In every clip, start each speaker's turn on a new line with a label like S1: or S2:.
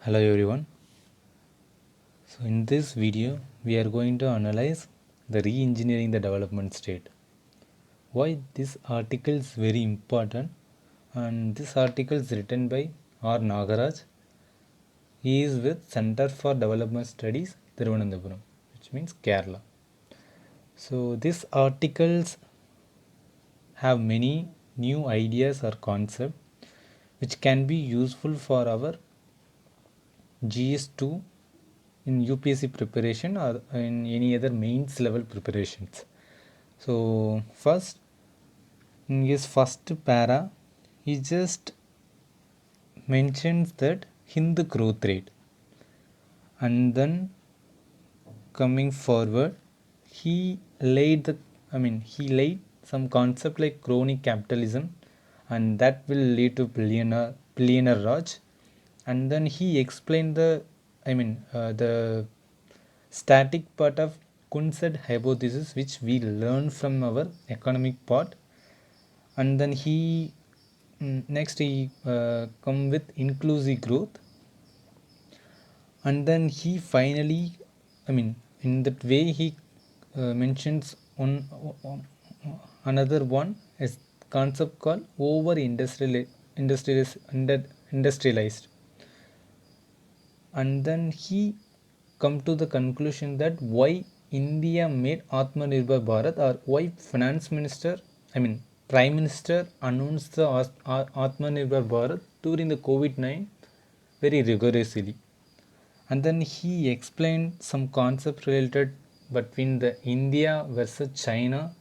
S1: Hello everyone. So in this video we are going to analyze the re-engineering the development state. Why this article is very important, and this article is written by R. Nagaraj. He is with Center for Development Studies, Thiruvananthapuram, which means Kerala. So these articles have many new ideas or concepts which can be useful for our GS2 in UPSC preparation or in any other mains level preparations. So first, in his first para, he just mentions that Hindu growth rate, and then coming forward, he laid he laid some concept like crony capitalism, and that will lead to billionaire Raj, and then he explained the static part of Kuhn's hypothesis, which we learn from our economic part, and then he next he come with inclusive growth, and then he finally, in that way he mentions on another one is concept called over industrialized, and then he come to the conclusion that why India made Atmanirbhar Bharat, or why finance minister, prime minister announced the Atmanirbhar Bharat during the COVID-19 very rigorously. And then he explained some concept related between the India versus China,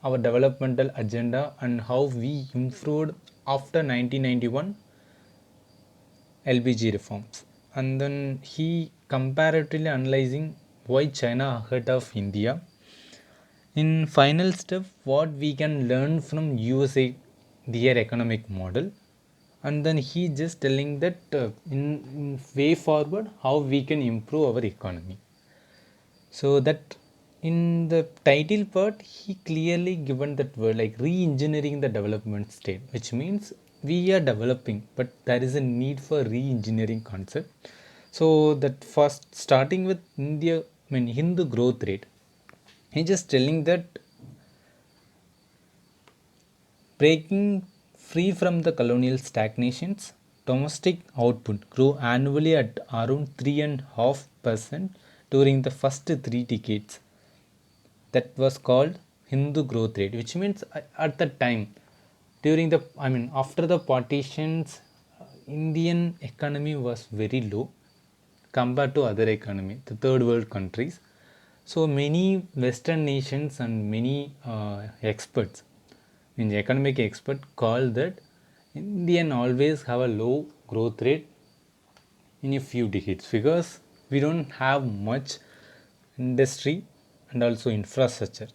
S1: our developmental agenda, and how we improved after 1991 LBG reforms. And then he comparatively analyzing why China ahead of India. In final step, what we can learn from USA, their economic model, and then he just telling that in way forward how we can improve our economy. So that in the title part, he clearly given that word like re-engineering the development state, which means we are developing, but there is a need for re-engineering concept. So that first starting with India, Hindu growth rate, he just telling that breaking free from the colonial stagnations, domestic output grew annually at around 3.5% during the first 3 decades. That was called Hindu growth rate, which means at the time during the after the partitions, Indian economy was very low compared to other economy, the third world countries. So many Western nations and many experts, in the economic expert, call that Indian always have a low growth rate in a few decades because we don't have much industry and also infrastructure.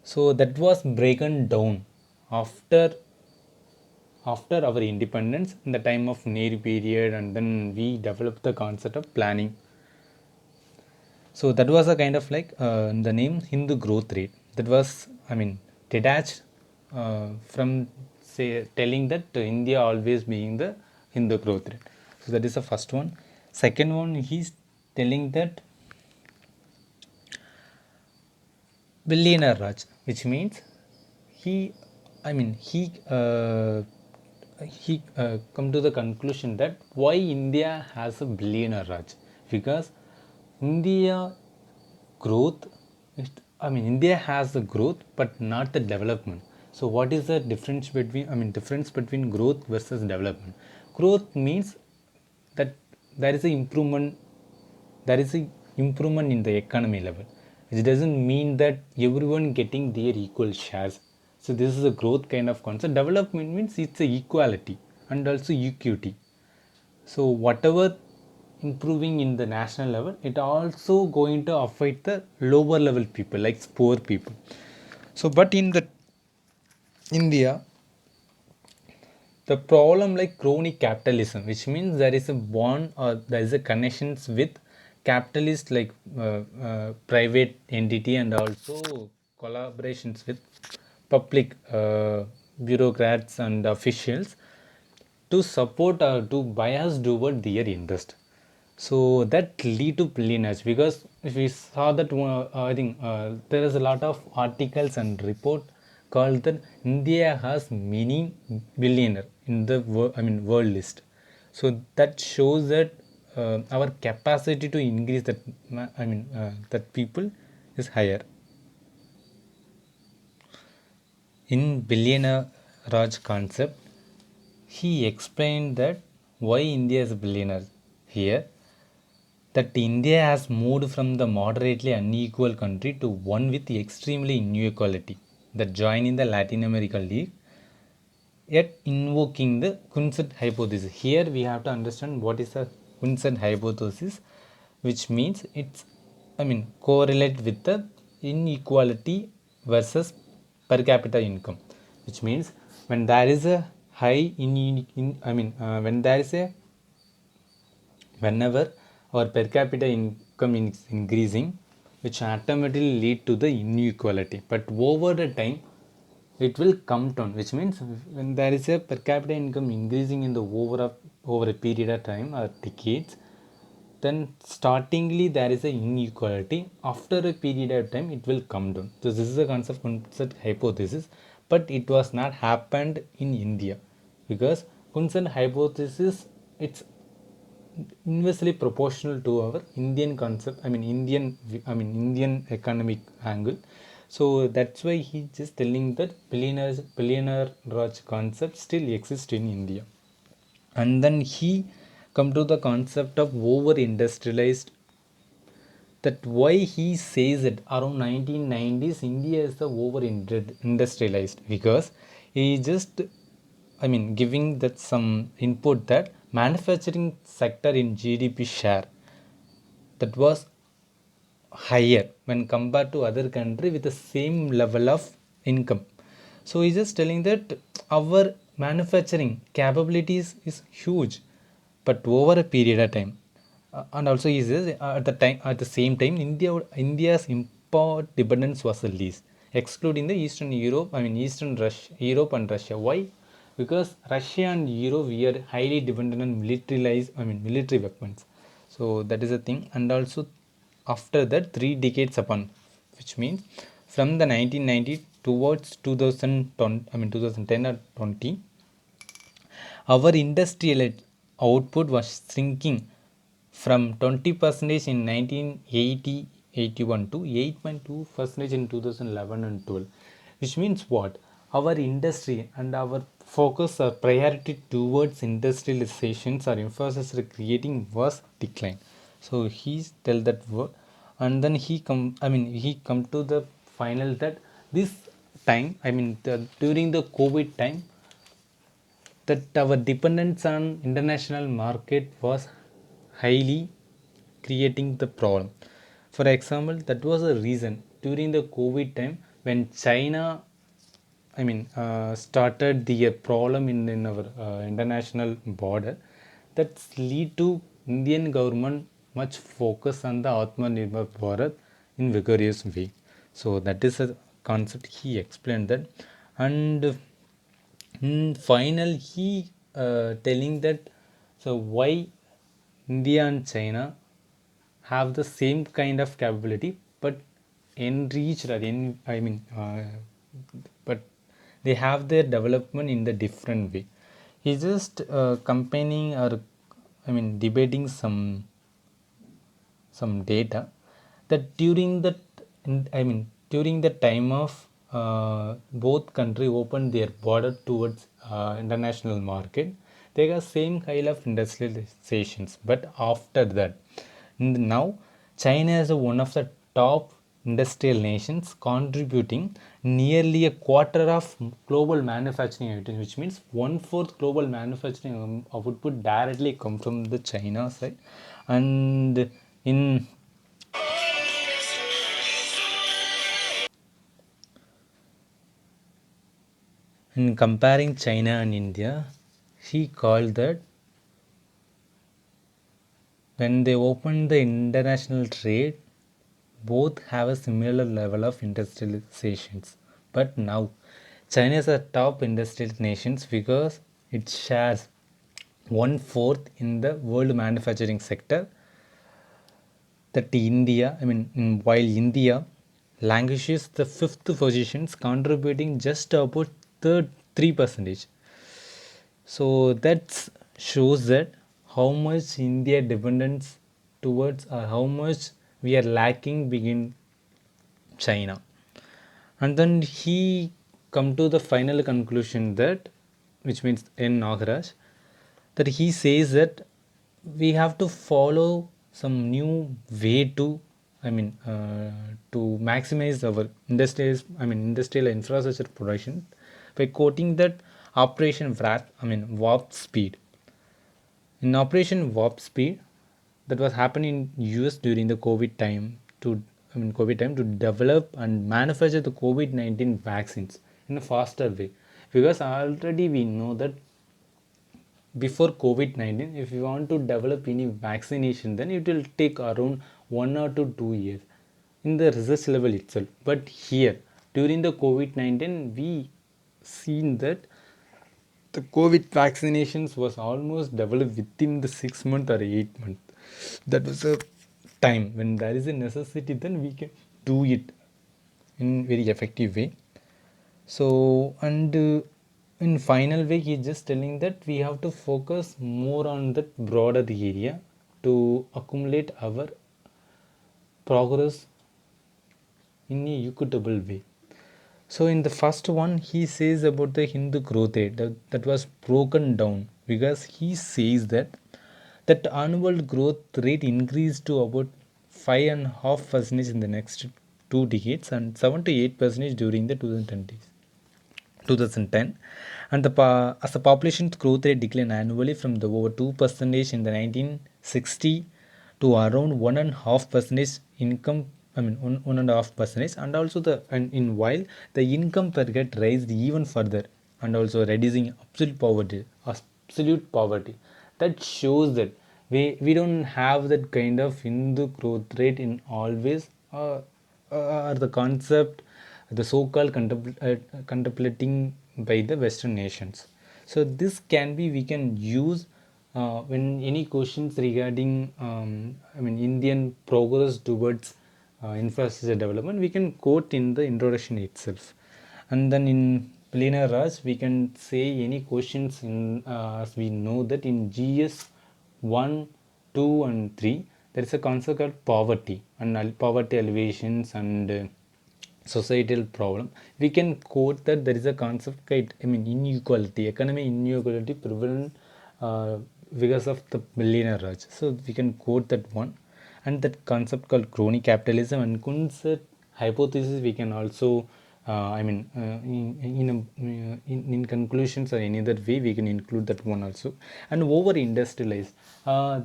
S1: So that was broken down after our independence in the time of Nehru period, and then we developed the concept of planning. So that was a kind of like the name Hindu growth rate. That was, detached from say telling that India always being the Hindu growth rate. So that is the first one. Second one, he's telling that billionaire Raj, which means he, he come to the conclusion that why India has a billionaire Raj, because India growth, India has the growth but not the development. So what is the difference between, difference between growth versus development? Growth means that there is a improvement, there is a improvement in the economy level. It doesn't mean that everyone getting their equal shares. So this is a growth kind of concept. Development means it's a equality and also equity. So whatever improving in the national level, it also going to affect the lower level people like poor people. So but in the India, the problem like crony capitalism, which means there is a bond or there is a connections with capitalist, like private entity, and also collaborations with public bureaucrats and officials. to support or to bias toward their interest. So that lead to billionaires, because if we saw that I think there is a lot of articles and report called that India has many billionaire in the world list. So that shows that our capacity to increase that that people is higher. In billionaire Raj concept, he explained that why India is a billionaire here, that India has moved from the moderately unequal country to one with extremely inequality that join in the Latin America League, yet invoking the Kuhn's hypothesis. Here we have to understand what is the Kuhn's hypothesis, which means it's correlate with the inequality versus per capita income, which means when there is a high when there is a whenever our per capita income is increasing, which automatically lead to the inequality, but over the time it will come down, which means when there is a per capita income increasing in the over a period of time or decades, then startingly there is a inequality, after a period of time it will come down. So this is a concept hypothesis, but it was not happened in India, because Kuhn's hypothesis, it's inversely proportional to our Indian concept, Indian economic angle. So that's why he just telling that billionaire Raj concept still exists in India. And then he come to the concept of over industrialized, that why he says it around 1990s India is the over industrialized, because he just giving that some input that manufacturing sector in GDP share that was higher when compared to other country with the same level of income. So he's just telling that our manufacturing capabilities is huge, but over a period of time, and also he says at the same time India's import dependence was the least, excluding the Eastern Europe, Eastern Russia, Europe and Russia. Why? Because Russia and Europe we are highly dependent on military weapons. So that is a thing. And also after that 3 decades upon, which means from the 1990 towards 2010, 2010 or 20, our industrial output was shrinking from 20 percentage in 1980-81 to 8.2 percentage in 2011 and 12, which means what? Our industry and our focus or priority towards industrializations or infrastructure creating was decline. So he tell that word, and then he come to the final that this time, during the COVID time, that our dependence on international market was highly creating the problem. For example, that was a reason during the COVID time when China started the problem in our international border, that lead to Indian government much focus on the Atmanirbhar Bharat in vigorous way. So that is a concept he explained that. And in final he telling that, so why India and China have the same kind of capability but enriched or but they have their development in the different way. He's just comparing or debating some data that during the during the time of both country opened their border towards international market, they got same kind of industrializations. But after that, now China is one of the top industrial nations, contributing nearly a quarter of global manufacturing activity, which means one fourth global manufacturing output directly come from the China side. And in comparing China and India, he called that when they opened the international trade, both have a similar level of industrializations. But now China is a top industrial nations because it shares one-fourth in the world manufacturing sector. That India, while India languishes the fifth positions, contributing just about third 3%. So that shows that how much India dependence towards, or how much we are lacking begin China. And then he come to the final conclusion that, which means in Nagaraj, that he says that we have to follow some new way to, to maximize our industrial infrastructure production by quoting that operation warp speed. In Operation Warp Speed, that was happening in US during the COVID time to develop and manufacture the COVID-19 vaccines in a faster way. Because already we know that before COVID-19, if you want to develop any vaccination, then it will take around 1 or 2 years in the research level itself. But here, during the COVID-19, we seen that the COVID vaccinations was almost developed within the 6 month or 8 month. That was a time when there is a necessity, then we can do it in very effective way. So, and in final way, he's just telling that we have to focus more on that broader area to accumulate our progress in a equitable way. So in the first one, he says about the Hindu growth rate that was broken down, because he says that annual growth rate increased to about 5.5% in the next 2 decades and 7 to 8% during the 2010, and as the population's growth rate declined annually from the over 2% in the 1960 to around 1.5% income, one and a half percentage, and also and in while the income per get raised even further, and also reducing absolute poverty. That shows that we don't have that kind of Hindu growth rate in always, or the concept, the so-called contemplating by the Western nations. So this can be, we can use when any questions regarding Indian progress towards infrastructure development, we can quote in the introduction itself. And then in Planar Raj, we can say any questions in, as we know that in GS 1, 2 and 3, there is a concept called poverty and poverty elevations and societal problem. We can quote that there is a concept called, inequality, economic inequality prevalent because of the millionaire Raj. So we can quote that one, and that concept called crony capitalism and Kunz's hypothesis. We can also, in conclusions or any other way, we can include that one also. And over industrialized.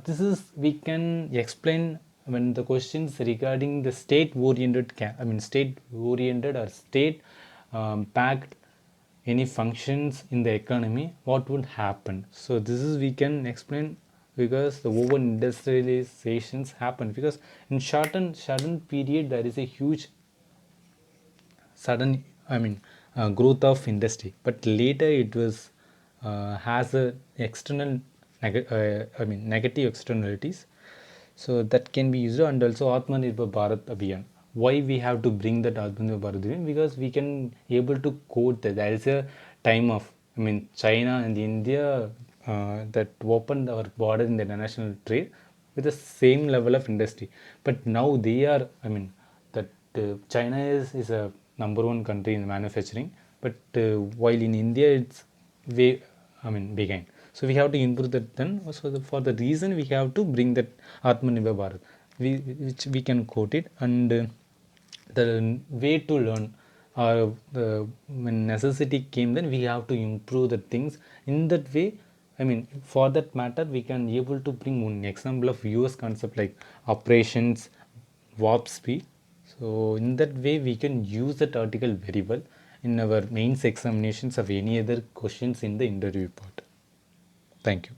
S1: This is, we can explain when the questions regarding the state oriented or state packed any functions in the economy, what would happen. So this is, we can explain, because the over industrializations happen because in shortened period there is a huge sudden growth of industry, but later it was has a external negative externalities. So that can be used. And also Atmanirbhar Bharat Abhiyan, why we have to bring that Atmanirbhar Bharat Abhiyan, because we can able to quote that there is a time of China and India that opened our border in the international trade with the same level of industry, but now they are, that China is a number one country in manufacturing, but while in India it's way behind. So we have to improve that. Then so for the reason we have to bring that Atmanirbhar Bharat, which we can quote it. And the way to learn, or when necessity came, then we have to improve the things in that way. For that matter, we can able to bring one example of US concept like operations warp speed. So in that way, we can use that article very well in our mains examinations of any other questions in the interview part. Thank you.